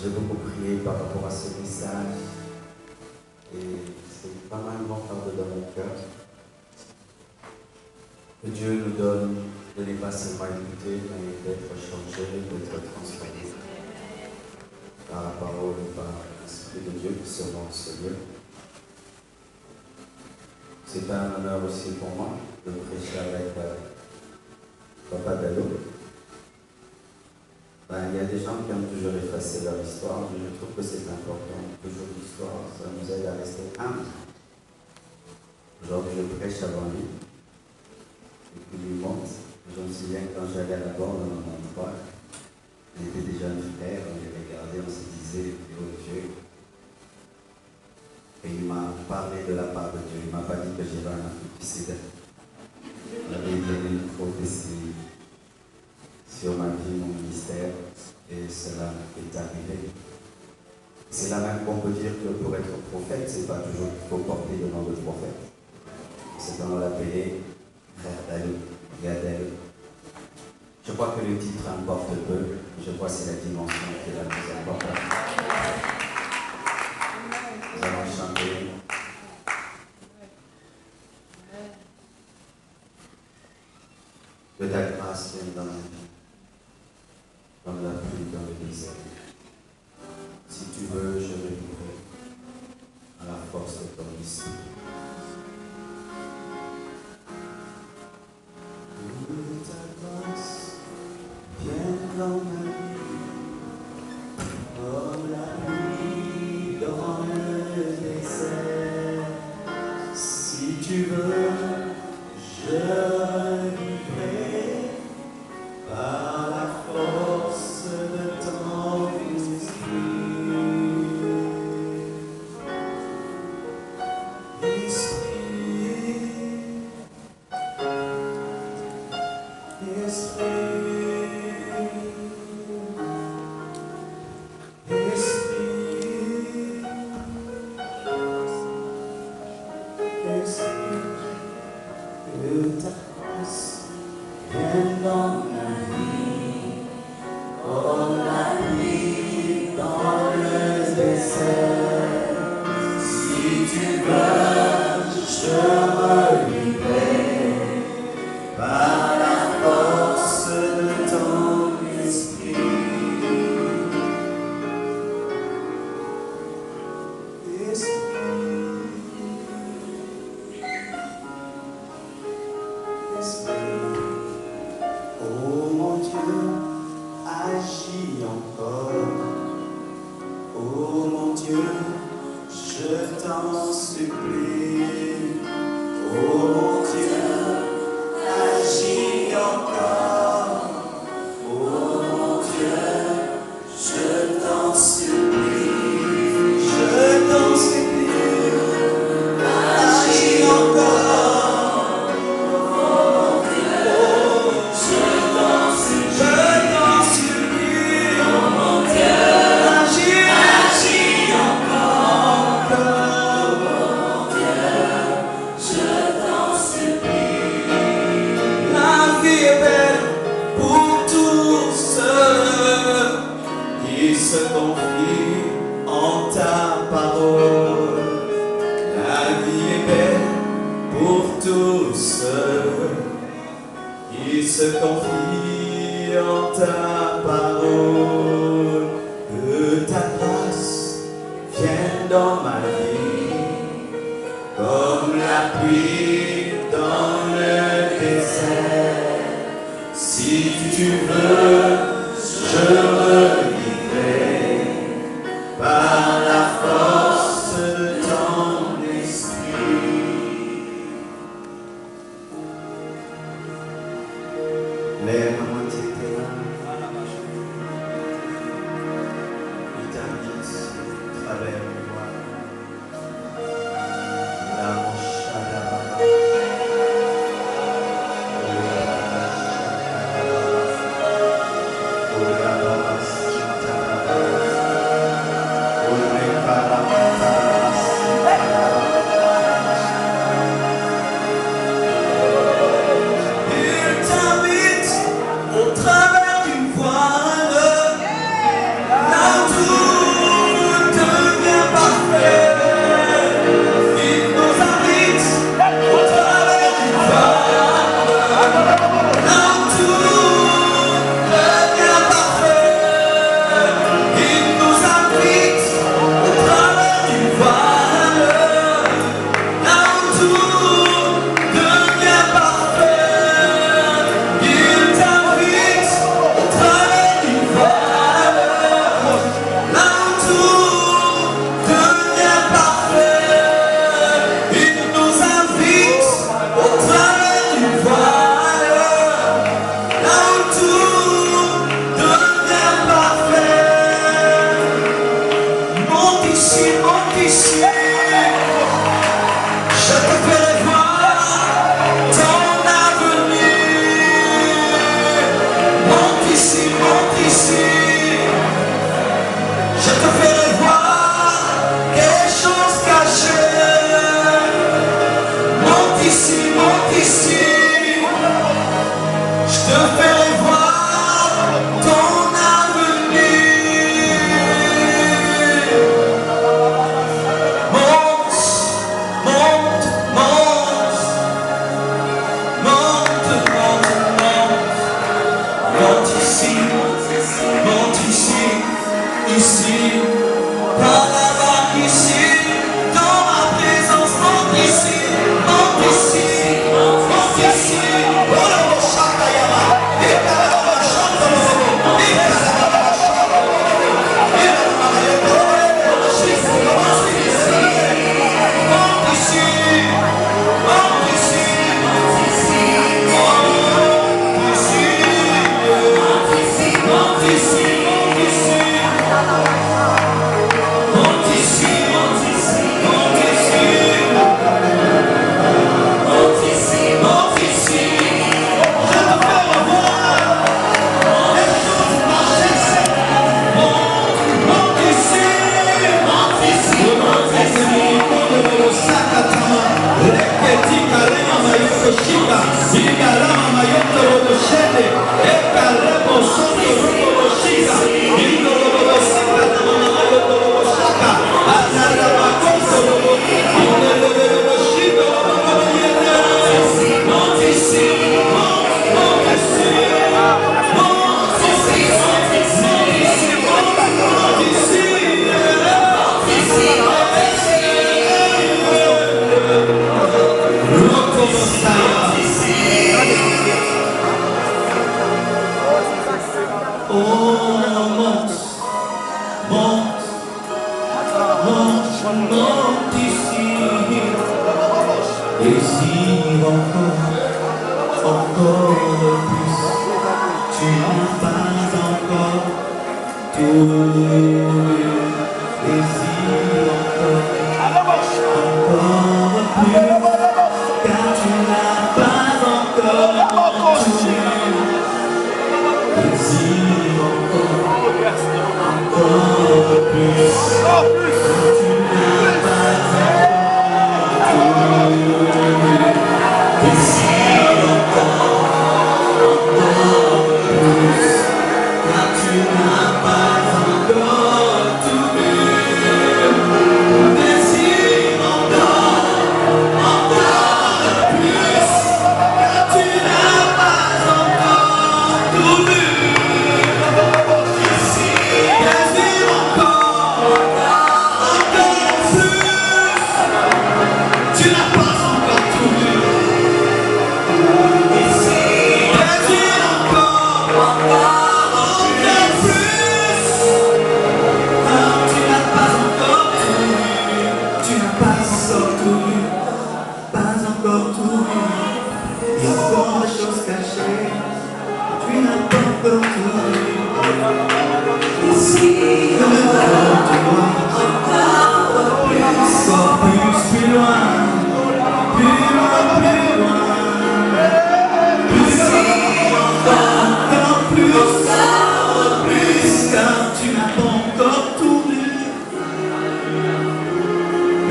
J'ai beaucoup prié par rapport à ce message et c'est pas mal mon fardeau dans mon cœur. Que Dieu nous donne de ne pas seulement écouter, mais d'être changé, d'être transformé par la parole et par l'Esprit de Dieu qui surmonte ce lieu. C'est un honneur aussi pour moi de prêcher avec Papa Dallo. Il y a des gens qui ont toujours effacé leur histoire, mais je trouve que c'est important. Toujours l'histoire, ça nous aide à rester humbles. Aujourd'hui, je prêche avant lui. Et puis il monte. Je me souviens quand j'allais à la bord dans mon endroit, on était déjà un frère, on les regardait, on se disait, oh Dieu. Et il m'a parlé de la part de Dieu. Il ne m'a pas dit que j'avais un antécédent. Il avait donné une faute ici sur ma vie, mon ministère, et cela est arrivé. C'est là même qu'on peut dire que pour être prophète, ce n'est pas toujours qu'il faut porter le nom de prophète. C'est qu'on l'appelait frère Dallo, Gadel. Je crois que le titre importe peu, je crois que c'est la dimension qui est la plus importante. Nous allons chanter. Que ta grâce vienne dans ma vie, comme la pluie dans le désert. Si tu veux, je me livrerai à la force de ton esprit. Que ta grâce vienne dans ma vie, comme la pluie dans le désert. Si tu veux, je vivrai par la force de ton esprit. Que ta grâce vienne dans ma vie, comme la pluie dans le désert. Si tu veux, je me livrerai par la force de ton esprit. Oh mon Dieu, agis encore. Oh mon Dieu, je t'en supplie. Oh mon Dieu, agis encore. Oh mon Dieu, je t'en supplie. Je t'en supplie. Agis encore. Se confie en ta parole. La vie est belle pour tous ceux qui se confient en ta parole. Que ta grâce vienne dans ma vie, comme la pluie dans le désert. Si tu veux, je me par la force de ton esprit. L'air à moitié terrain, monte ici, désire encore plus. Tu n'as pas encore tout vu. Désire encore plus, car tu n'as pas encore tout vu. Désire encore plus, car tu n'as pas encore tout vu. Désire encore plus, car tu n'as pas encore tout vu. Désire encore plus, car tu n'as pas encore tout vu. Désire encore plus, tu n'as pas encore tout vu. Désire encore plus, car tu n'as pas encore tout vu. Tu n'as pas encore tout vu, pas encore tout vu. Il y a encore des choses cachées, tu n'as pas encore tout vu. Désire encore plus, plus loin, plus loin, plus loin. Désire encore plus, car tu n'as pas encore tout vu.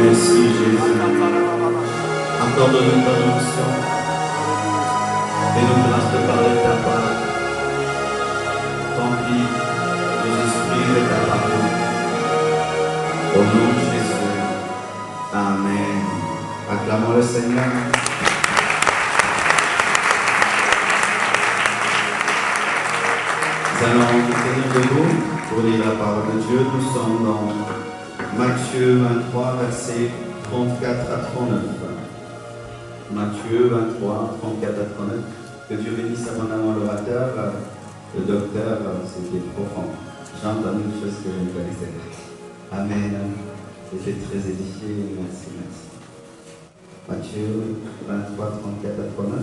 Merci Jésus. Accorde-nous ton onction et nous grâce de parler de ta part. Remplis nos esprits de ta parole. Au nom de Jésus. Amen. Acclamons le Seigneur. Nous allons nous tenir debout pour lire la parole de Dieu. Nous sommes dans Matthieu 23, versets 34 à 39. Matthieu 23, 34 à 39. Que Dieu bénisse abondamment l'orateur, le docteur, c'était profond. J'ai entendu une chose que je ne connaissais pas. Amen. J'étais très édifié. Merci, merci. Matthieu 23, 34 à 39.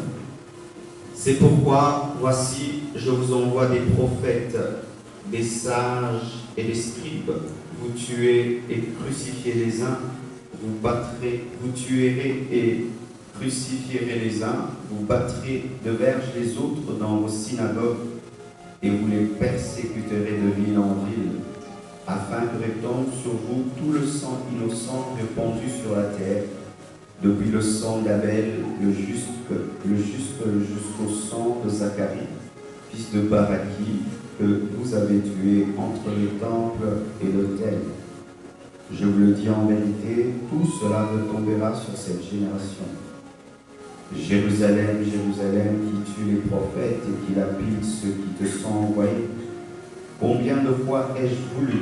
C'est pourquoi, voici, je vous envoie des prophètes, des sages et des scribes. Vous tuez et crucifiez les uns, vous tuerez et crucifierez les uns, vous battrez de verge les autres dans vos synagogues, et vous les persécuterez de ville en ville, afin que retombe sur vous tout le sang innocent répandu sur la terre, depuis le sang d'Abel, le juste jusqu'au sang de Zacharie, fils de Baraki, que vous avez tué entre le temple et l'autel. Je vous le dis en vérité, tout cela retombera sur cette génération. Jérusalem, Jérusalem, qui tue les prophètes et qui lapide ceux qui te sont envoyés. Combien de fois ai-je voulu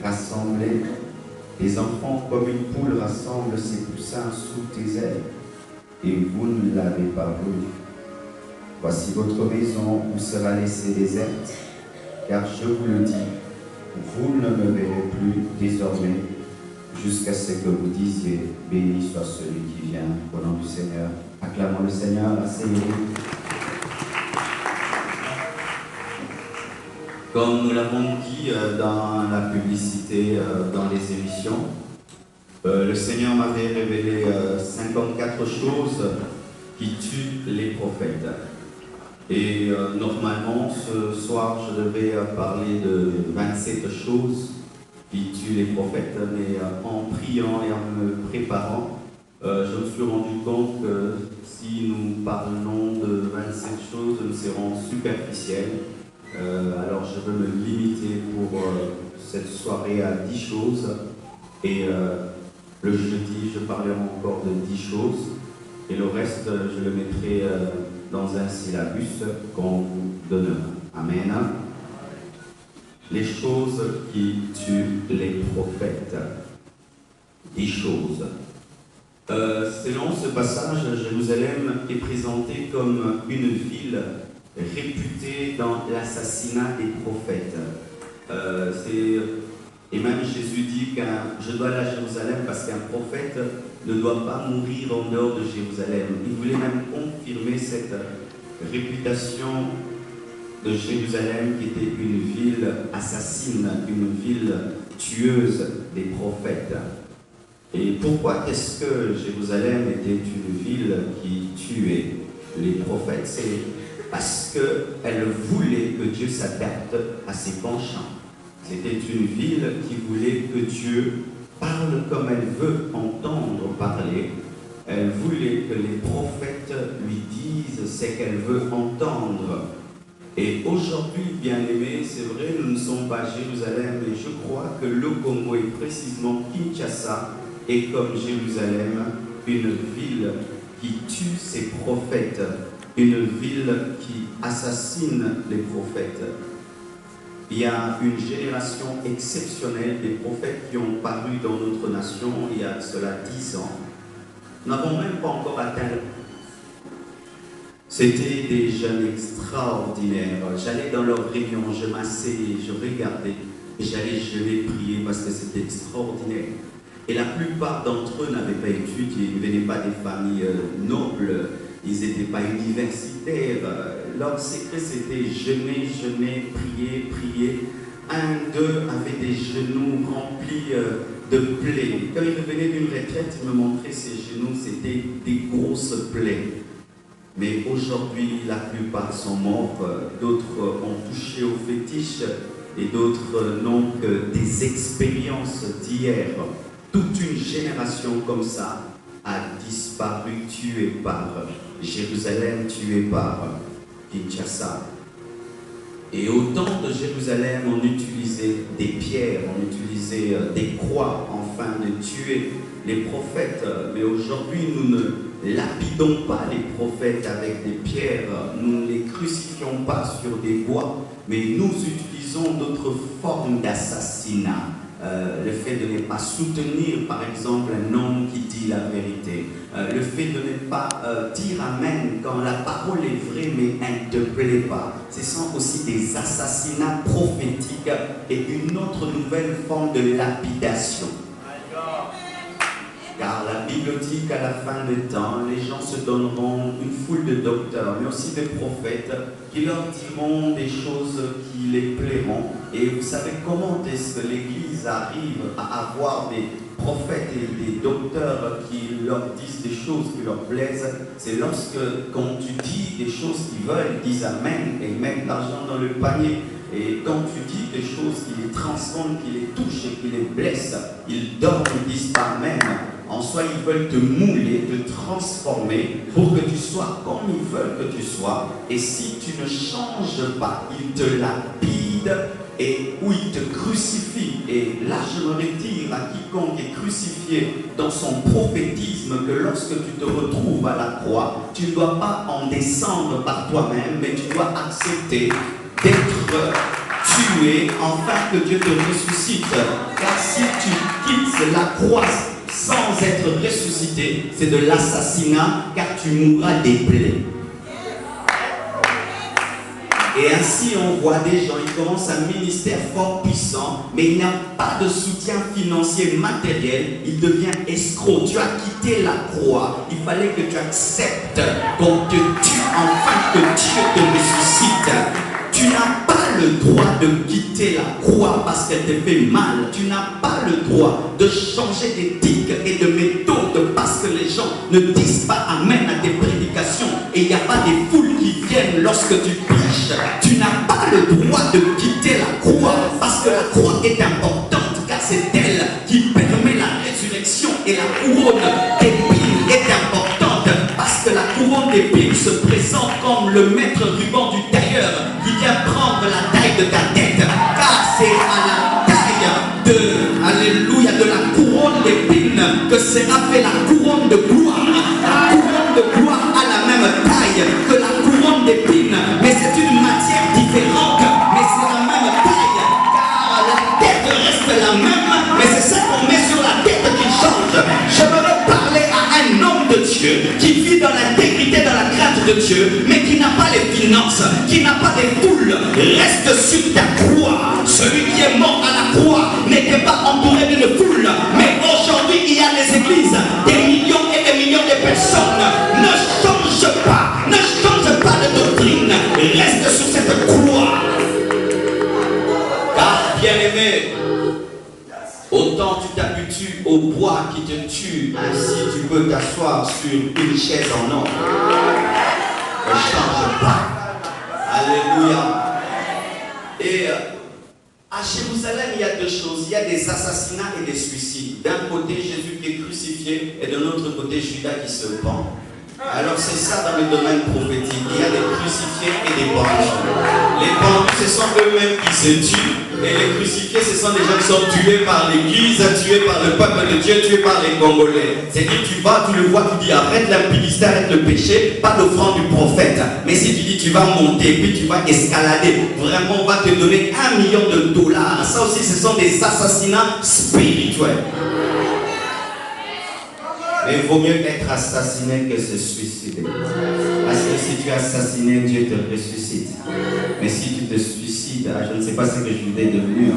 rassembler les enfants comme une poule rassemble ses poussins sous tes ailes, et vous ne l'avez pas voulu. Voici votre maison où sera laissée déserte, car je vous le dis, vous ne me verrez plus désormais, jusqu'à ce que vous disiez, béni soit celui qui vient au nom du Seigneur. Acclamons le Seigneur, asseyez-vous. Comme nous l'avons dit dans la publicité, dans les émissions, le Seigneur m'avait révélé 54 choses qui tuent les prophètes. Et normalement, ce soir, je devais parler de 27 choses qui tuent les prophètes, mais en priant et en me préparant, je me suis rendu compte que si nous parlons de 27 choses, nous serons superficiels. Alors je veux me limiter pour cette soirée à 10 choses. Et le jeudi, je parlerai encore de 10 choses. Et le reste, je le mettrai dans un syllabus qu'on vous donnera. Amen. Les choses qui tuent les prophètes. 10 choses. Selon ce passage, Jérusalem est présentée comme une ville réputée dans l'assassinat des prophètes. C'est Et même Jésus dit que je dois aller à Jérusalem parce qu'un prophète ne doit pas mourir en dehors de Jérusalem. Il voulait même confirmer cette réputation de Jérusalem qui était une ville assassine, une ville tueuse des prophètes. Et pourquoi est-ce que Jérusalem était une ville qui tuait les prophètes? C'est parce qu'elle voulait que Dieu s'adapte à ses penchants. C'était une ville qui voulait que Dieu parle comme elle veut entendre parler. Elle voulait que les prophètes lui disent ce qu'elle veut entendre. Et aujourd'hui, bien-aimés, c'est vrai, nous ne sommes pas à Jérusalem, mais je crois que le Congo et précisément Kinshasa est comme Jérusalem, une ville qui tue ses prophètes, une ville qui assassine les prophètes. Il y a une génération exceptionnelle des prophètes qui ont paru dans notre nation il y a cela 10 ans. Nous n'avons même pas encore atteint. C'était des jeunes extraordinaires. J'allais dans leurs réunions, je m'asseyais, je regardais, et j'allais jeûner, prier parce que c'était extraordinaire. Et la plupart d'entre eux n'avaient pas étudié, ils ne venaient pas des familles nobles, ils n'étaient pas universitaires. Leur secret c'était jeûner, jeûner, prier, prier. Un d'eux avait des genoux remplis de plaies. Quand il revenait d'une retraite, il me montrait ses genoux, c'était des grosses plaies. Mais aujourd'hui, la plupart sont morts, d'autres ont touché au fétiche et d'autres n'ont que des expériences d'hier. Toute une génération comme ça a disparu, tuée par Jérusalem, tuée par Kinshasa. Et au temps de Jérusalem, on utilisait des pierres, on utilisait des croix afin de tuer les prophètes. Mais aujourd'hui, nous ne lapidons pas les prophètes avec des pierres, nous ne les crucifions pas sur des bois, mais nous utilisons d'autres formes d'assassinat. Le fait de ne pas soutenir, par exemple, un homme qui dit la vérité. Le fait de ne pas dire Amen quand la parole est vraie, mais elle ne te plaît pas. Ce sont aussi des assassinats prophétiques et une autre nouvelle forme de lapidation. Car la Bible dit qu'à la fin des temps, les gens se donneront une foule de docteurs, mais aussi des prophètes, qui leur diront des choses qui les plairont. Et vous savez comment est-ce que l'Église arrive à avoir des prophètes et des docteurs qui leur disent des choses qui leur plaisent? C'est lorsque, quand tu dis des choses qu'ils veulent, ils disent Amen et mettent l'argent dans le panier. Et quand tu dis des choses qui les transforment, qui les touchent et qui les blessent, ils dorment, ils disent pas Amen. En soi, ils veulent te mouler, te transformer pour que tu sois comme ils veulent que tu sois. Et si tu ne changes pas, ils te lapident et ou ils te crucifient. Et là, je me retire à quiconque est crucifié dans son prophétisme que lorsque tu te retrouves à la croix, tu ne dois pas en descendre par toi-même, mais tu dois accepter d'être tué afin que Dieu te ressuscite. Car si tu quittes la croix sans être ressuscité, c'est de l'assassinat, car tu mourras des plaies. Et ainsi on voit des gens, ils commencent un ministère fort puissant, mais il n'y a pas de soutien financier matériel, il devient escroc. Tu as quitté la croix, il fallait que tu acceptes qu'on te tue, afin que Dieu te ressuscite. Tu n'as pas le droit de quitter la croix parce qu'elle te fait mal. Tu n'as pas le droit de changer d'éthique et de méthode parce que les gens ne disent pas Amen à tes prédications et il n'y a pas des foules qui viennent lorsque tu prêches. Tu n'as pas le droit de quitter la croix parce que la croix est importante car c'est elle qui permet la résurrection et la couronne d'épines est importante parce que la couronne d'épines se présente comme le maître ruban du tailleur qui vient prendre la taille de ta tête, car c'est à la taille de, alléluia, de la couronne d'épines que sera fait la couronne de gloire. La couronne de gloire a la même taille que la couronne d'épines, mais c'est une matière différente, mais c'est la même taille, car la tête reste la même, mais c'est ça qu'on met sur la tête qui change. Je veux parler à un homme de Dieu qui vit dans l'intégrité, dans la crainte de Dieu, mais qui n'a pas les finances, qui n'a pas des poules. Reste sur ta croix. Celui qui est mort à la la croix n'était pas entouré d'une foule. Mais aujourd'hui, il y a des églises, des millions et des millions de personnes. Ne change pas de doctrine. Reste sur cette croix. Car, bien-aimé, autant tu t'habitues au bois qui te tue, ainsi tu peux t'asseoir sur une chaise en or. Ne change pas. Alléluia. Et à Jérusalem, il y a deux choses. Il y a des assassinats et des suicides. D'un côté, Jésus qui est crucifié et de l'autre côté, Judas qui se pend. Alors c'est ça dans le domaine prophétique. Il y a des crucifiés et des pendus. Les pendus, ce sont eux-mêmes qui se tuent. Et les crucifiés, ce sont des gens qui sont tués par l'église, tués par le peuple de Dieu, tués par les Congolais. C'est-à-dire tu vas, tu le vois, tu dis arrête l'impudicité, arrête le péché, pas l'offrande du prophète. Mais si tu dis tu vas monter, puis tu vas escalader, vraiment on va te donner $1 million. Ça aussi, ce sont des assassinats spirituels. Mais il vaut mieux être assassiné que se suicider. Parce que si tu es assassiné, Dieu te ressuscite. Mais si tu te suicides, je ne sais pas ce que je vais devenir.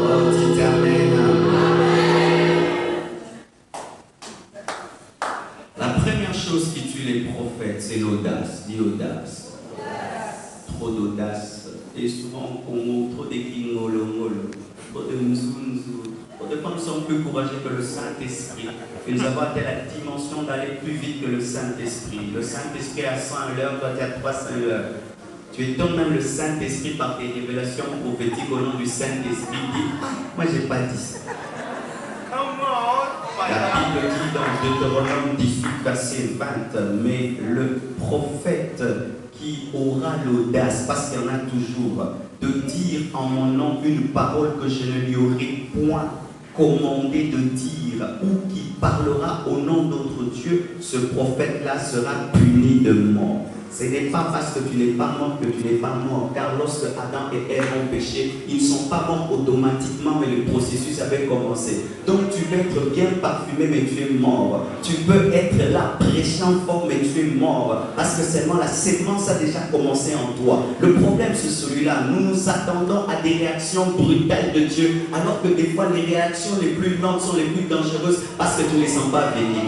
Oh, tu t'amènes. La première chose qui tue les prophètes, c'est l'audace. Dis audace. Trop d'audace. Et souvent, on trop de kingolongolo. Trop de mzunzu. Trop de femmes sont plus courageux que le Saint-Esprit. Et nous avons atteint la dimension d'aller plus vite que le Saint-Esprit. Le Saint-Esprit à 100 à l'heure, toi tu es à 300 à l'heure. Tu étonnes même le Saint-Esprit par tes révélations prophétiques au nom du Saint-Esprit. Dis, moi j'ai pas dit ça. La Bible dit dans Deutéronome 18, verset 20, mais le prophète qui aura l'audace, parce qu'il y en a toujours, de dire en mon nom une parole que je ne lui aurai point commandé de dire, ou qui parlera au nom d'autre Dieu, ce prophète-là sera puni de mort. Ce n'est pas parce que tu n'es pas mort que tu n'es pas mort, car lorsque Adam et Ève ont péché, ils ne sont pas morts automatiquement, mais le processus avait commencé. Donc tu peux être bien parfumé, mais tu es mort. Tu peux être là, prêchant fort, mais tu es mort, parce que seulement la sémence a déjà commencé en toi. Le problème c'est celui-là, nous nous attendons à des réactions brutales de Dieu, alors que des fois les réactions les plus lentes sont les plus dangereuses, parce que tu ne les sens pas venir.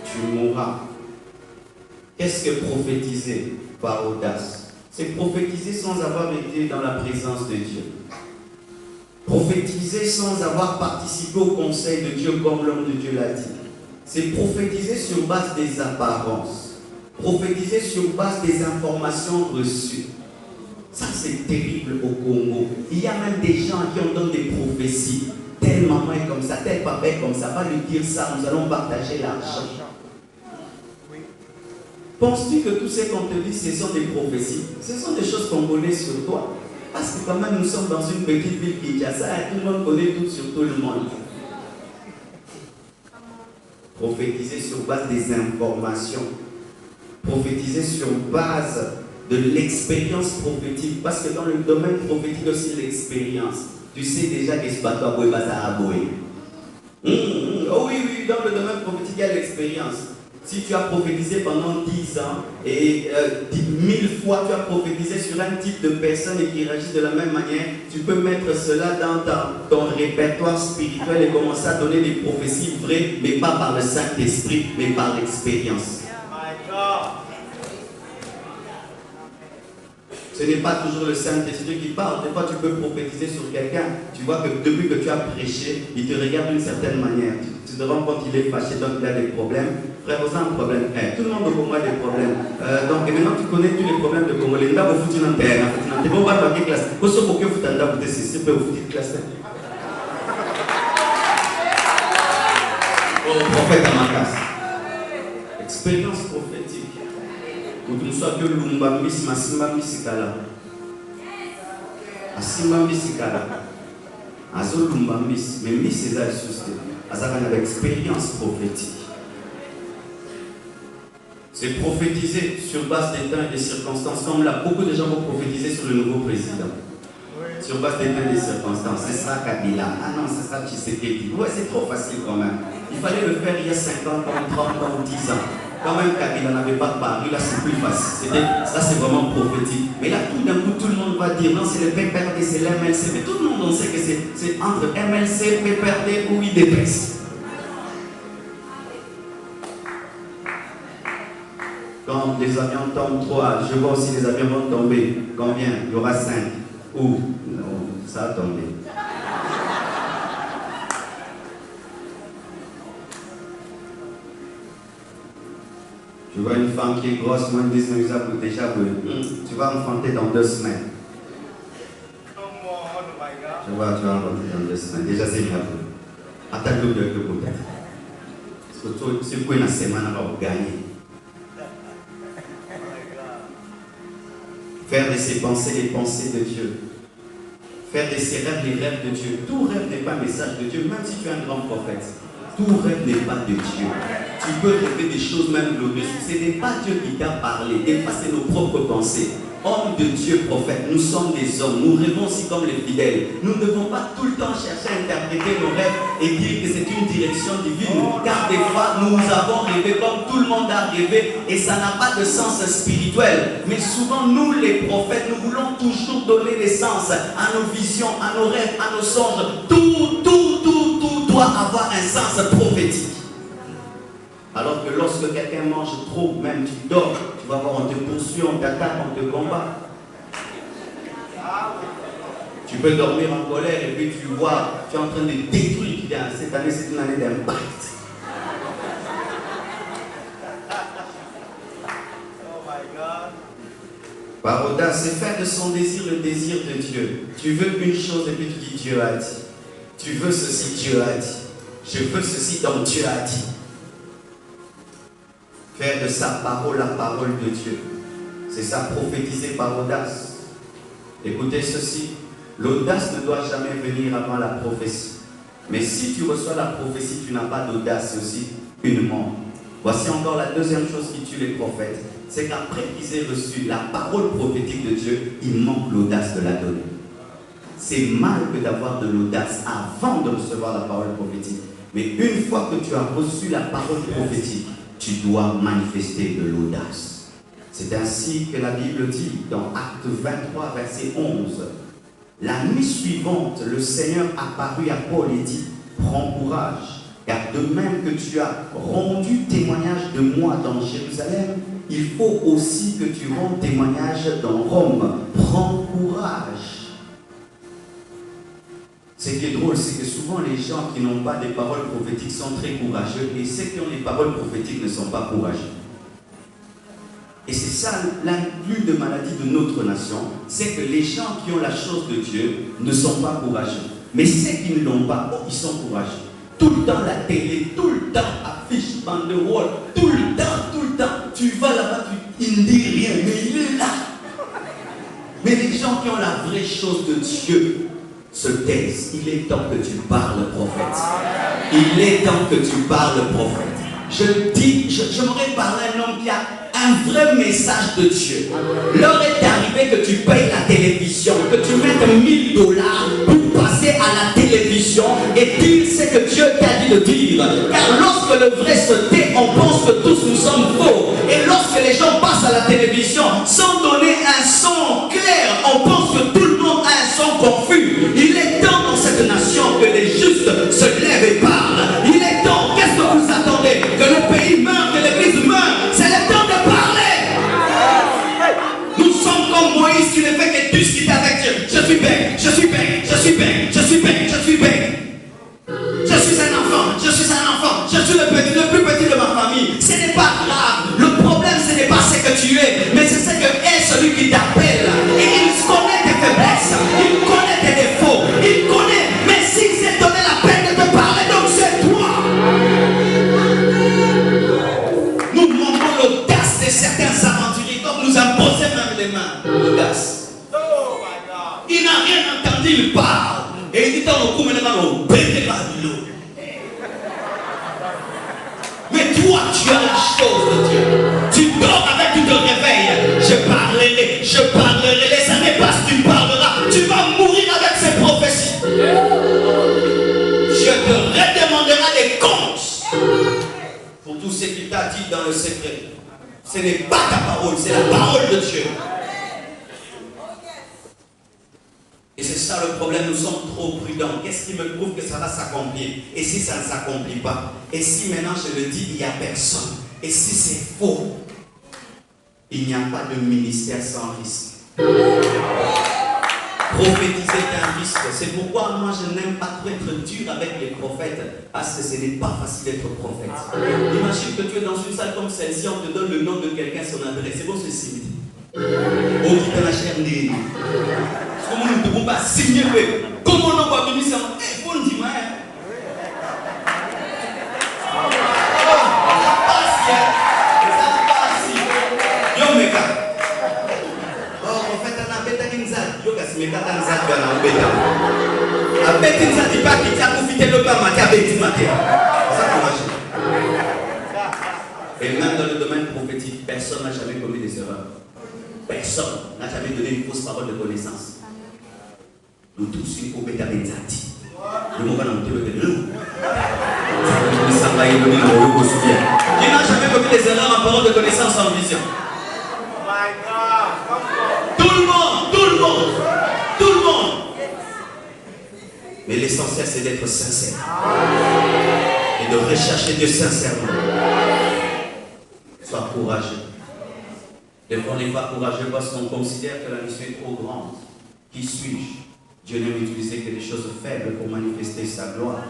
Tu mourras. Qu'est-ce que prophétiser par audace? C'est prophétiser sans avoir été dans la présence de Dieu. Prophétiser sans avoir participé au conseil de Dieu comme l'homme de Dieu l'a dit. C'est prophétiser sur base des apparences. Prophétiser sur base des informations reçues. Ça c'est terrible au Congo. Il y a même des gens qui ont donné des prophéties. Telle maman est comme ça, tel papa est comme ça. Va lui dire ça, nous allons partager l'argent. Penses-tu que tout ce qu'on te dit, ce sont des prophéties? Ce sont des choses qu'on connaît sur toi. Parce que quand même, nous sommes dans une petite ville qui a ça, et tout le monde connaît tout sur tout le monde. Prophétiser sur base des informations. Prophétiser sur base de l'expérience prophétique. Parce que dans le domaine prophétique aussi, l'expérience. Tu sais déjà que ce bateau a beau à aboyer. Oh oui, dans le domaine prophétique, il y a l'expérience. Si tu as prophétisé pendant 10 ans et 1000 fois tu as prophétisé sur un type de personne et qui réagit de la même manière, tu peux mettre cela dans ton répertoire spirituel et commencer à donner des prophéties vraies, mais pas par le Saint-Esprit, mais par l'expérience. Ce n'est pas toujours le Saint-Esprit qui parle. Des fois, tu peux prophétiser sur quelqu'un. Tu vois que depuis que tu as prêché, il te regarde d'une certaine manière. Tu te rends compte qu'il est fâché, donc il a des problèmes. Frère, vous avez un problème. Tout le monde au Congo a des problèmes. Donc, et maintenant, tu connais tous les problèmes de Congo. Les gens vont foutre une terre. Tu vas voir dans quelle classe. Vous savez pourquoi vous t'en avez c'est pour vous dire classe. Oh, prophète à ma casse. Expérience prophétique. Ou tu sois que l'umbambis, ma simbambis kala. A simbambis kala. A zo l'umbambis, mais mis c'est là le souci. A ça qu'on a l'expérience prophétique. C'est prophétiser sur base des temps et des circonstances. Comme là, beaucoup de gens vont prophétiser sur le nouveau président. Sur base des temps et des circonstances. Ce sera Kabila. Ah non, ce sera Tshisekedi. Ouais, c'est trop facile quand même. Il fallait le faire il y a 50 ans, 30 ans, 10 ans. Quand même, car il n'en avait pas parlé, là c'est plus facile. Ça c'est vraiment prophétique. Mais là, tout d'un coup, tout le monde va dire non, c'est le PPRD, c'est l'MLC. Mais tout le monde, on sait que c'est entre MLC, PPRD ou IDPS. Quand les avions tombent 3, je vois aussi les avions vont tomber. Combien? Il y aura 5. Ou non, ça a tombé. Je vois une femme qui est grosse, moi je dis déjà, tu vas enfanter dans 2 semaines. Tu vas enfanter dans 2 semaines. Déjà c'est bien. Attends-le de que peut-être. Parce que c'est pour une semaine, on va gagner. Faire de ses pensées les pensées de Dieu. Faire de ses rêves les rêves de Dieu. Tout rêve n'est pas un message de Dieu, même si tu es un grand prophète. Tout rêve n'est pas de Dieu. Tu peux rêver des choses même glorieuses. Ce n'est pas Dieu qui t'a parlé. Des fois, c'est nos propres pensées. Hommes de Dieu, prophètes, nous sommes des hommes. Nous rêvons aussi comme les fidèles. Nous ne devons pas tout le temps chercher à interpréter nos rêves et dire que c'est une direction divine. Car des fois, nous avons rêvé comme tout le monde a rêvé et ça n'a pas de sens spirituel. Mais souvent, nous les prophètes, nous voulons toujours donner des sens à nos visions, à nos rêves, à nos songes. Tout doit avoir un sens prophétique. Alors que lorsque quelqu'un mange trop, même tu dors, tu vas voir, on te poursuit, on t'attaque, on te combat. Tu peux dormir en colère et puis tu vois, tu es en train de détruire. Cette année, c'est une année d'impact. Par audace, c'est faire de son désir le désir de Dieu. Tu veux une chose et puis tu dis Dieu a dit. Tu veux ceci, Dieu a dit. Je veux ceci, donc Dieu a dit. Faire de sa parole la parole de Dieu. C'est ça, prophétiser par audace. Écoutez ceci, l'audace ne doit jamais venir avant la prophétie. Mais si tu reçois la prophétie, tu n'as pas d'audace aussi, une mort. Voici encore la deuxième chose qui tue les prophètes. C'est qu'après qu'ils aient reçu la parole prophétique de Dieu, il manque l'audace de la donner. C'est mal que d'avoir de l'audace avant de recevoir la parole prophétique. Mais une fois que tu as reçu la parole prophétique, tu dois manifester de l'audace. C'est ainsi que la Bible dit dans Acte 23, verset 11. La nuit suivante, le Seigneur apparut à Paul et dit, prends courage, car de même que tu as rendu témoignage de moi dans Jérusalem, il faut aussi que tu rendes témoignage dans Rome. Prends courage. Ce qui est drôle, c'est que souvent les gens qui n'ont pas des paroles prophétiques sont très courageux et ceux qui ont des paroles prophétiques ne sont pas courageux. Et c'est ça l'une des maladies de notre nation, c'est que les gens qui ont la chose de Dieu ne sont pas courageux. Mais ceux qui ne l'ont pas, ils sont courageux. Tout le temps la télé, tout le temps affiche, banderole, tout le temps. Tu vas là-bas, il ne dit rien, mais il est là. Mais les gens qui ont la vraie chose de Dieu se taisent. Il est temps que tu parles, prophète. Il est temps que tu parles, prophète. J'aimerais parler à un homme qui a un vrai message de Dieu. L'heure est arrivée que tu payes la télévision, que tu mettes $1000 pour passer à la télévision et dire ce que Dieu t'a dit de dire. Car lorsque le vrai se tait, on pense que tous nous sommes faux. Et lorsque les gens passent à la télévision sans donner un son clair, on pense que tout le monde a un son confus. Il est temps dans cette nation que les justes se lèvent et parlent. Il est temps, qu'est-ce que vous attendez? Que le pays meure, que l'église meure. C'est le temps de parler. Nous sommes comme Moïse qui ne fait que discuter avec Dieu. Je suis bête, je suis bête, je suis bête, je suis bête, je suis bête. Je suis un enfant, je suis un enfant, je suis le plus petit de ma famille. Ce n'est pas grave. Le problème, ce n'est pas ce que tu es, mais c'est ce que est celui qui t'appelle. Et il connaît tes faiblesses, il connaît tes défauts, il connaît. Mais s'il s'est donné la peine de te parler, donc c'est toi. Nous manquons l'audace de certains aventuriers, donc nous imposons même les mains. L'audace. Il n'a rien entendu, il parle. Et il dit dans le coup, mais toi, tu as la chose de Dieu. Tu dors avec, tu te réveilles. Je parlerai, les années passent, tu parleras. Tu vas mourir avec ces prophéties. Je te redemanderai des comptes pour tout ce qu'il t'a dit dans le secret. c'est la parole de Dieu. Et c'est ça le problème, nous sommes trop prudents. Qu'est-ce qui me prouve que ça va s'accomplir? Et si ça ne s'accomplit pas? Et si maintenant je le dis, il n'y a personne? Et si c'est faux? Il n'y a pas de ministère sans risque. Prophétiser est un risque. C'est pourquoi moi je n'aime pas trop être dur avec les prophètes, parce que ce n'est pas facile d'être prophète. Imagine que tu es dans une salle comme celle-ci, on te donne le nom de quelqu'un, son adresse. C'est bon ceci. On dit que la chair n'est. Comment nous ne devons pas signer? Comment on va venir ça? Eh, bon dis-moi. Et même dans le domaine prophétique, personne n'a jamais commis des erreurs. Personne n'a jamais donné une fausse parole de connaissance. Nous tous, il faut mettre à Benzati. Le mot va nous dire que nous. Il n'a jamais commis des erreurs en parole de connaissance en vision. Tout le monde, tout le monde, tout le monde. Mais l'essentiel, c'est d'être sincère. Et de rechercher Dieu sincèrement. Sois courageux. Des fois, on n'est pas courageux parce qu'on considère que la mission est trop grande. Qui suis-je? Dieu n'aime utiliser que des choses faibles pour manifester sa gloire.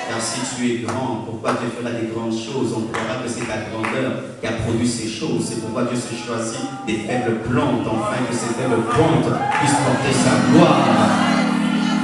Car si tu es grand, pourquoi Dieu fera des grandes choses? On croira que c'est ta grandeur qui a produit ces choses. C'est pourquoi Dieu se choisit des faibles plantes, afin que ces faibles plantes puissent porter sa gloire.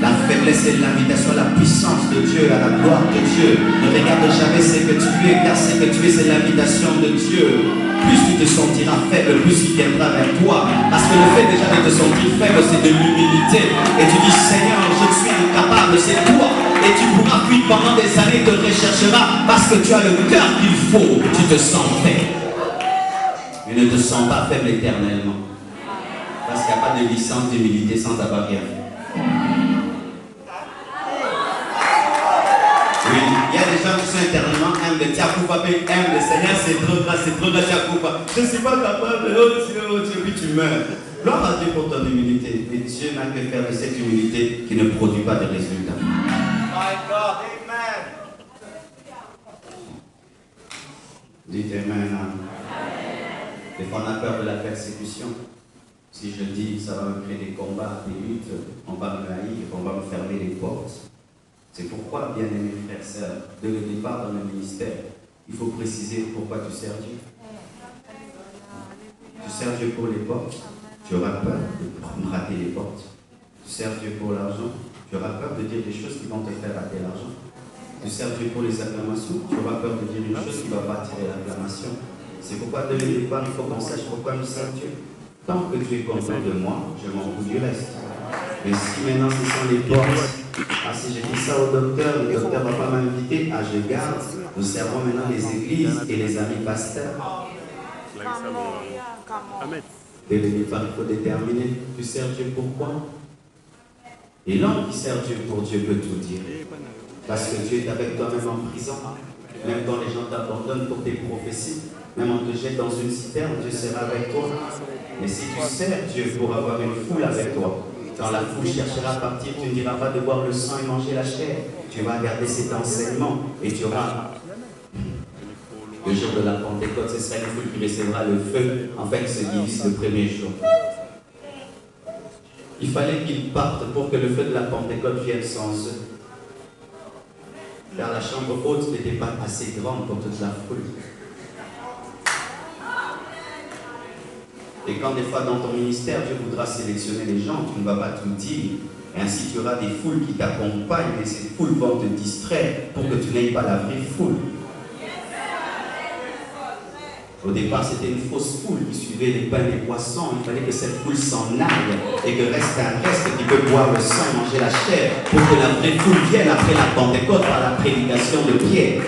La faiblesse est l'invitation à la puissance de Dieu, à la gloire de Dieu. Ne regarde jamais ce que tu es, car ce que tu es, c'est l'invitation de Dieu. Plus tu te sentiras faible, plus il viendra vers toi. Parce que le fait déjà de te sentir faible, c'est de l'humilité. Et tu dis, Seigneur, je suis incapable, c'est toi. Et tu pourras fuir pendant des années, te rechercheras, parce que tu as le cœur qu'il faut. Tu te sens faible. Mais ne te sens pas faible éternellement. Parce qu'il n'y a pas de licence d'humilité sans avoir rien fait. Oui, il y a des gens qui sont éternellement humbles. Tiakoupa, aime le Seigneur, c'est trop grave, Tiakoupa. Je ne suis pas capable, oh Dieu, puis tu meurs. Gloire à Dieu pour ton humilité. Et Dieu n'a que faire de cette humilité qui ne produit pas de résultats. My God, amen. Dites amen. Des fois, on a peur de la persécution. Si je dis, ça va me créer des combats, des luttes, on va me haïr, on va me fermer les portes. C'est pourquoi, bien-aimés frères et sœurs, dès le départ dans le ministère, il faut préciser pourquoi tu sers Dieu. Tu sers Dieu pour les portes, tu auras peur de rater les portes. Tu sers Dieu pour l'argent, tu auras peur de dire des choses qui vont te faire rater l'argent. Tu sers Dieu pour les acclamations, tu auras peur de dire une chose qui ne va pas attirer l'acclamation. C'est pourquoi, dès le départ, il faut qu'on sache pourquoi nous servons Dieu. Tant que tu es content de moi, je m'en fous du reste. Mais si maintenant ce sont les portes, si je dis ça au docteur, le docteur ne va pas m'inviter, je garde. Nous servons maintenant les églises et les amis pasteurs. Dès le départ, il faut déterminer, tu sers Dieu pourquoi? Et l'homme qui sert Dieu pour Dieu peut tout dire. Parce que Dieu est avec toi même en prison. Même quand les gens t'abandonnent pour tes prophéties, même on te jette dans une citerne, Dieu sera avec toi. Mais si tu sers Dieu pour avoir une foule avec toi, quand la foule cherchera à partir, tu ne diras pas de boire le sang et manger la chair. Tu vas garder cet enseignement et tu auras le jour de la Pentecôte, ce sera une foule qui recevra le feu afin qu'il se divise le premier jour. Il fallait qu'ils partent pour que le feu de la Pentecôte vienne sans eux. Car la chambre haute n'était pas assez grande pour toute la foule. Et quand des fois dans ton ministère, Dieu voudra sélectionner les gens, tu ne vas pas tout dire. Et ainsi tu auras des foules qui t'accompagnent et ces foules vont te distraire pour que tu n'aies pas la vraie foule. Au départ, c'était une fausse foule qui suivait les pains et les poissons. Il fallait que cette foule s'en aille et que reste un reste qui peut boire le sang et manger la chair pour que la vraie foule vienne après la Pentecôte par la prédication de Pierre.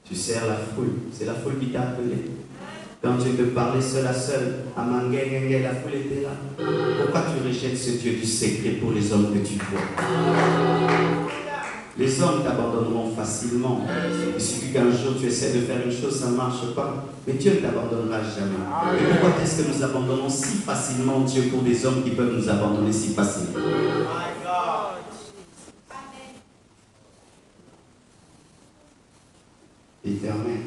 Tu sers la foule, c'est la foule qui t'a appelé. Quand Dieu te parlait seul à seul, à Mangué, la foule était là. Pourquoi tu rejettes ce Dieu du secret pour les hommes que tu vois? Les hommes t'abandonneront facilement. Il suffit qu'un jour tu essaies de faire une chose, ça ne marche pas. Mais Dieu ne t'abandonnera jamais. Et pourquoi est-ce que nous abandonnons si facilement Dieu pour des hommes qui peuvent nous abandonner si facilement? Éternel.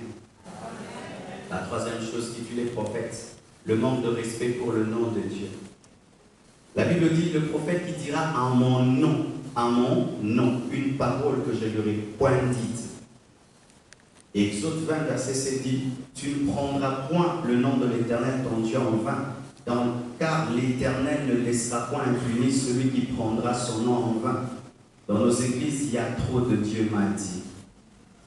La troisième chose qui tue les prophètes, le manque de respect pour le nom de Dieu. La Bible dit, le prophète qui dira en mon nom, une parole que je lui ai point dite. Exode 20, verset 7 dit, tu ne prendras point le nom de l'Éternel ton Dieu en vain, car l'Éternel ne laissera point impuni celui qui prendra son nom en vain. Dans nos églises, il y a trop de Dieu m'a dit.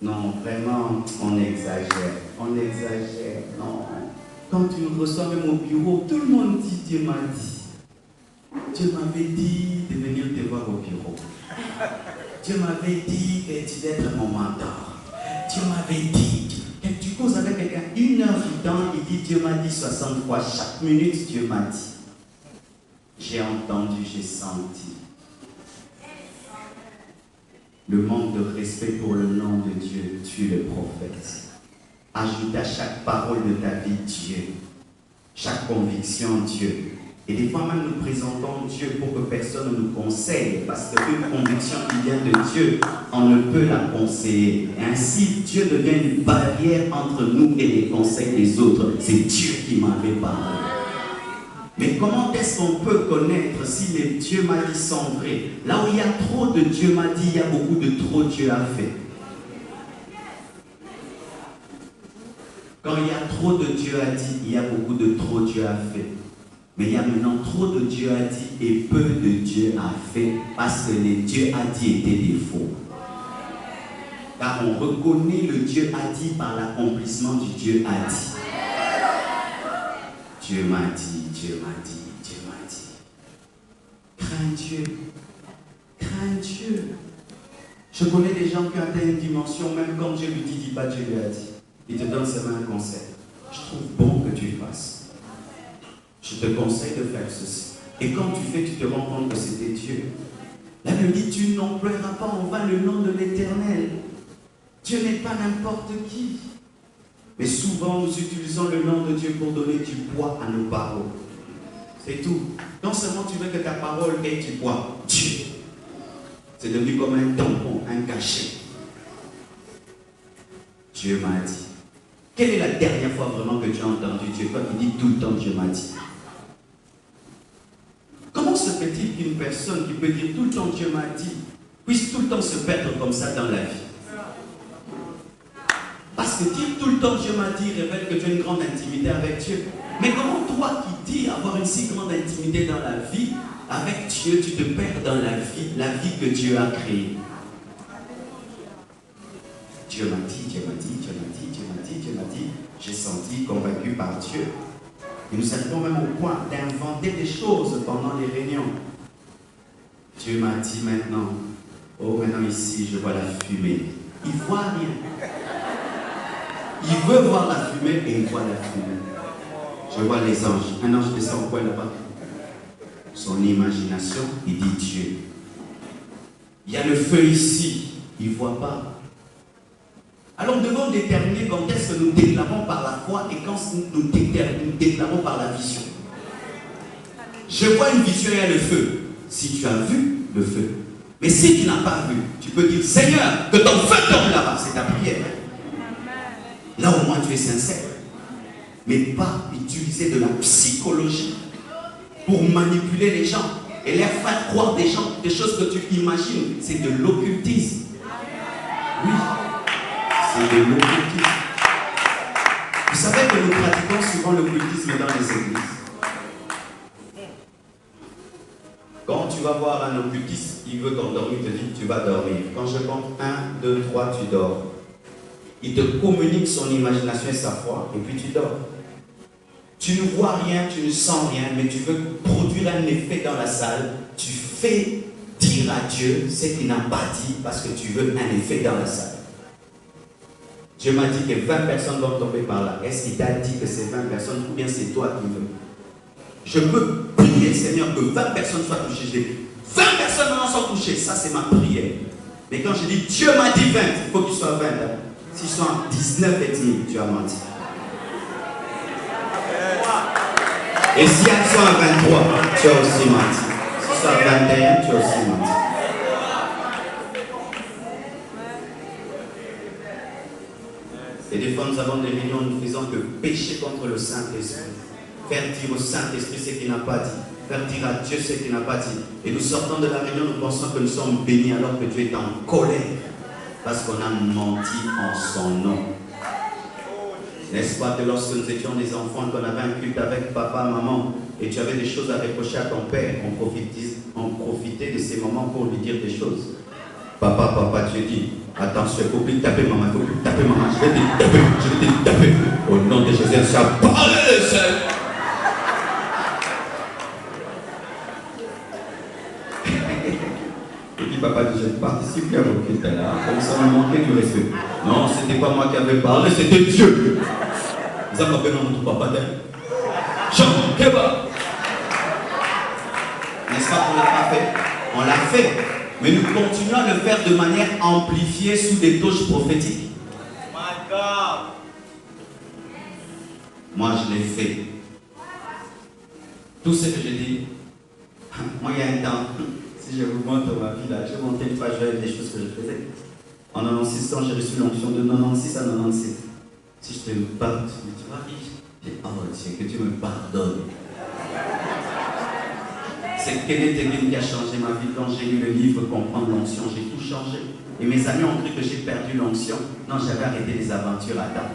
Non, vraiment, on exagère, non. Quand tu nous reçois même au bureau, tout le monde dit Dieu m'a dit. Dieu m'avait dit de venir te voir au bureau. Dieu m'avait dit que tu vas être mon mentor. Dieu m'avait dit. Quand tu causes avec quelqu'un 1 heure du temps, il dit Dieu m'a dit 60 fois. Chaque minute, Dieu m'a dit. J'ai entendu, j'ai senti. Le manque de respect pour le nom de Dieu tue le prophète. Ajoute à chaque parole de ta vie Dieu. Chaque conviction Dieu. Et des fois même nous présentons Dieu pour que personne ne nous conseille. Parce qu'une conviction qui vient de Dieu, on ne peut la conseiller. Et ainsi, Dieu devient une barrière entre nous et les conseils des autres. C'est Dieu qui m'avait parlé. Mais comment est-ce qu'on peut connaître si les Dieu m'a dit sont vrais? Là où il y a trop de Dieu m'a dit, il y a beaucoup de trop Dieu a fait. Quand il y a trop de Dieu a dit, il y a beaucoup de trop Dieu a fait. Mais il y a maintenant trop de Dieu a dit et peu de Dieu a fait parce que les Dieu a dit étaient des faux. Car on reconnaît le Dieu a dit par l'accomplissement du Dieu a dit. Dieu m'a dit, Dieu m'a dit, Dieu m'a dit. Crains Dieu. Crains Dieu. Je connais des gens qui ont atteint une dimension, même quand Dieu lui dit, dis pas Dieu lui a dit. Il te donne seulement un conseil. Je trouve bon que tu fasses. Je te conseille de faire ceci. Et quand tu fais, tu te rends compte que c'était Dieu. La Bible dit, tu n'emploieras pas en vain le nom de l'Éternel. Dieu n'est pas n'importe qui. Mais souvent, nous utilisons le nom de Dieu pour donner du poids à nos paroles. C'est tout. Non seulement tu veux que ta parole ait du poids, Dieu. C'est devenu comme un tampon, un cachet. Dieu m'a dit. Quelle est la dernière fois vraiment que tu as entendu Dieu? Toi qui dis tout le temps Dieu m'a dit. Comment se fait-il qu'une personne qui peut dire tout le temps Dieu m'a dit puisse tout le temps se perdre comme ça dans la vie? Parce que dire tout le temps Dieu m'a dit révèle que tu as une grande intimité avec Dieu. Mais comment toi qui dis avoir une si grande intimité dans la vie, avec Dieu, tu te perds dans la vie que Dieu a créée? Dieu m'a dit, Dieu m'a dit, Dieu m'a dit, Dieu m'a dit, Dieu m'a dit. J'ai senti convaincu par Dieu. Et nous arrivons même au point d'inventer des choses pendant les réunions. Dieu m'a dit maintenant, oh maintenant ici je vois la fumée. Il ne voit rien. Il veut voir la fumée et il voit la fumée. Je vois les anges. Un ange descend au coin là-bas. Son imagination, il dit Dieu. Il y a le feu ici. Il ne voit pas. Alors nous devons déterminer quand est-ce que nous déclarons par la foi et quand nous déclarons par la vision. Je vois une vision et il y a le feu. Si tu as vu le feu. Mais si tu n'as pas vu, tu peux dire Seigneur, que ton feu tombe là-bas. C'est ta prière. Là au moins tu es sincère. Mais pas utiliser de la psychologie pour manipuler les gens et leur faire croire des choses que tu imagines. C'est de l'occultisme. Oui. C'est de l'occultisme. Vous savez que nous pratiquons souvent l'occultisme dans les églises. Quand tu vas voir un occultiste, il veut t'endormir, il te dit tu vas dormir. Quand je compte 1, 2, 3, tu dors. Il te communique son imagination et sa foi, et puis tu dors. Tu ne vois rien, tu ne sens rien, mais tu veux produire un effet dans la salle. Tu fais dire à Dieu ce qu'il n'a pas dit parce que tu veux un effet dans la salle. Dieu m'a dit que 20 personnes vont tomber par là. Est-ce qu'il t'a dit que c'est 20 personnes ou bien c'est toi qui veux? Je peux prier, Seigneur, que 20 personnes soient touchées. 20 personnes maintenant sont touchées. Ça, c'est ma prière. Mais quand je dis Dieu m'a dit 20, il faut que tu sois 20. Hein. Si je suis en 19 et demi, tu as menti. Et si elles sont à 23, tu as aussi menti. Si tu es à 21, tu as aussi menti. Et des fois, nous avons des réunions, nous faisons que pécher contre le Saint-Esprit. Faire dire au Saint-Esprit ce qu'il n'a pas dit. Faire dire à Dieu ce qu'il n'a pas dit. Et nous sortons de la réunion, nous pensons que nous sommes bénis alors que Dieu est en colère. Parce qu'on a menti en son nom. N'est-ce pas que lorsque nous étions des enfants, qu'on avait un culte avec papa, maman, et tu avais des choses à reprocher à ton père, on profitait de ces moments pour lui dire des choses. Papa, tu dis, attention, il ne faut plus taper maman, il ne faut plus taper maman, je vais te taper. Au nom de Jésus, tu as parlé de ça. Et puis papa dit, je participe à vos cultes là, comme ça me manquait du respect. Non, c'était pas moi qui avais parlé, c'était Dieu. Vous avez appelé notre papa d'ailleurs. Jean, Keba. N'est-ce pas qu'on l'a pas fait? On l'a fait. Mais nous continuons à le faire de manière amplifiée sous des touches prophétiques. My God. Moi, je l'ai fait. Tout ce que je dis, moi, il y a un temps, si je vous montre ma vie là, je vais montrer une fois, je vais des choses que je faisais. En 96 ans, j'ai reçu l'onction de 96 à 97. Si je te parle, tu me dis, oh Dieu, que tu me pardonnes. C'est Kenneth Hagin qui a changé ma vie. Quand j'ai lu le livre Comprendre l'onction, j'ai tout changé. Et mes amis ont cru que j'ai perdu l'onction. Non, j'avais arrêté les aventures à temps.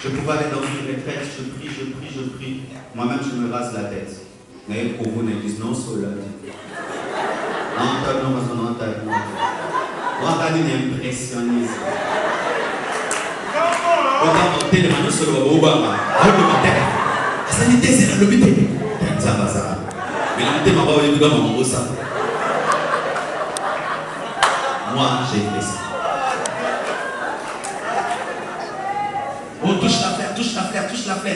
Je pouvais aller dans une retraite, je prie. Moi-même, je me rase la tête. Mais pour vous, ne disent non, c'est là. Non, on est impressionniste. On va monter les manos sur le Obama. Ça n'était pas ça. Ça va, ça va. Mais la montée m'a pas eu de gamme en ça. Moi, j'ai fait ça. On touche la fleur.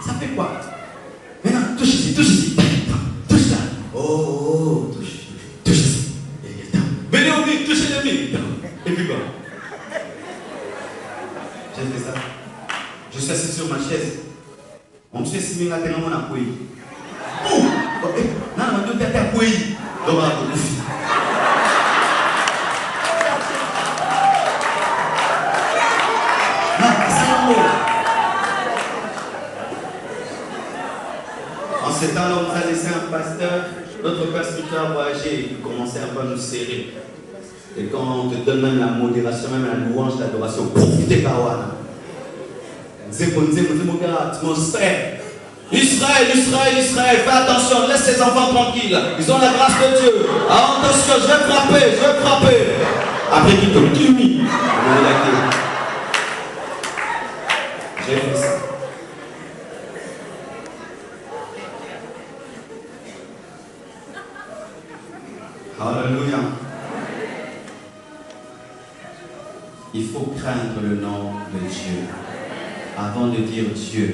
Ça fait quoi? Maintenant, touche ici. Touche là. Oh, touche ici. Venez au mur, touchez le mur. Et puis quoi? J'ai fait ça. Je suis assis sur ma chaise. On me fait signer la tête dans mon appui. Boum! Ok. Non, on doit être appuyé. Donc, on a beaucoup. En ce temps-là, on nous a laissé un pasteur, notre pasteur voyager, il commençait un peu à nous serrer. Et quand on te donne même la modération, même la louange, l'adoration, profitez par là. Atmosphère. Israël, fais attention, laisse ces enfants tranquilles. Ils ont la grâce de Dieu. Ah, attention, je vais frapper. Après qu'il te tue, j'ai fait ça. Alléluia. Il faut craindre le nom de Dieu. Avant de dire Dieu,